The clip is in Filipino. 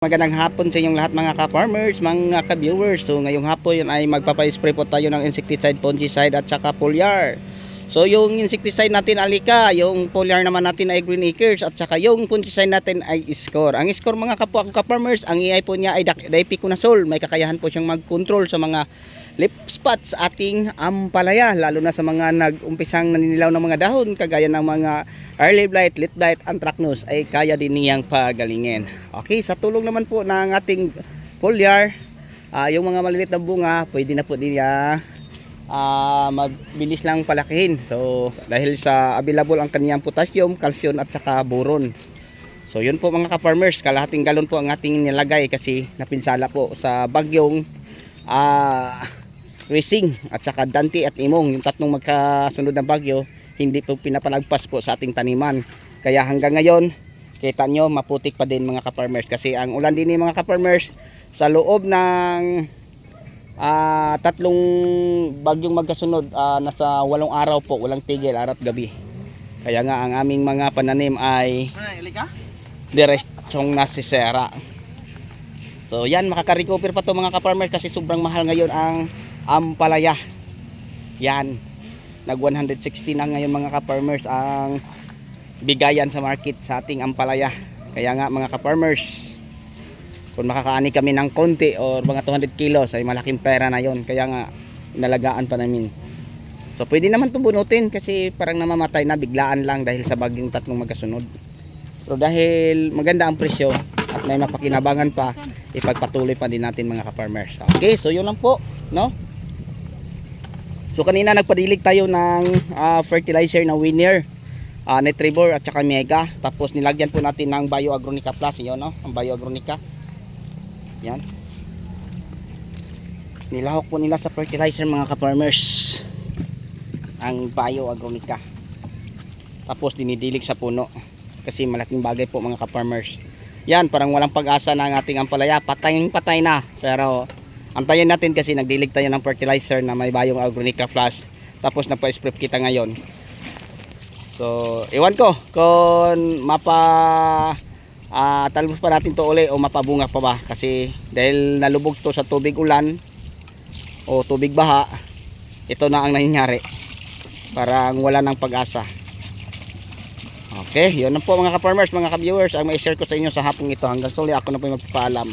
Magandang hapon sa inyong lahat mga ka-farmers, mga ka-viewers. So ngayong hapon ay magpapa-spray po tayo ng insecticide, fungicide at saka foliar. So yung insecticide natin Alika, yung foliar naman natin ay Green Acres at saka yung fungicide natin ay Score. Ang Score mga kapwa ka-farmers, ang AI po niya ay Dipiconazole. May kakayahan po siyang mag-control sa mga leaf spots sa ating ampalaya, lalo na sa mga nag-umpisang naninilaw ng mga dahon kagaya ng mga early blight, late blight, anthracnose ay kaya din niyang pagalingin. Okay, sa tulong naman po ng ating foliar, yung mga maliliit na bunga pwede na po din niya mabilis lang palakihin. So dahil sa available ang kaniyang potassium, calcium at saka boron. So yun po mga ka-farmers, kalahating galon po ang ating nilagay kasi napinsala po sa bagyong Rising at saka Dante at Imong, yung tatlong magkasunod na bagyo, hindi po pinapalagpas po sa ating taniman. Kaya hanggang ngayon, kita nyo maputik pa din mga ka-farmers kasi ang ulan din mga ka-farmers sa loob ng tatlong bagyong magkasunod, nasa 8 araw po, walang tigil, araw at gabi. Kaya nga ang aming mga pananim ay diretsong nasisera. So yan, makaka-recover pa to mga ka-farmers kasi sobrang mahal ngayon ang ampalaya. Yan, nag 160 na ngayon mga ka-farmers ang bigayan sa market sa ating ampalaya. Kaya nga mga ka-farmers, kung makakaani kami ng konti or mga 200 kilos ay malaking pera na yon. Kaya nga inalagaan pa namin. So pwede naman ito bunutin kasi parang namamatay na biglaan lang dahil sa bagyong tatlong magkasunod. Pero dahil maganda ang presyo at may mapakinabangan pa, ipagpatuloy pa din natin mga ka-farmers. Okay, so yun lang po, no? So kanina nagpadilig tayo ng fertilizer na Winner, Nitribor at saka Mega. Tapos nilagyan po natin ng Bio Agronica Plus, yun, no? Ang Bio Agronica. Yan. Nilahok po nila sa fertilizer mga ka-farmers ang Bio Agronica. Tapos dinidilig sa puno kasi malaking bagay po mga ka-farmers. Yan, parang walang pag-asa na ang ating ampalaya, patay na. Pero antayin natin kasi nagdilig tayo ng fertilizer na may Bio Agronica Plus. Tapos nagpa-spray kita ngayon. So iwan ko kung talbos pa natin to uli o mapabunga pa ba, kasi dahil nalubog to sa tubig ulan o tubig baha, ito na ang nangyayari, parang wala ng pag-asa. Okay, yun na po mga ka-farmers, mga ka-viewers ang may share ko sa inyo sa hapong ito. Hanggang sa uli, ako na po magpapaalam.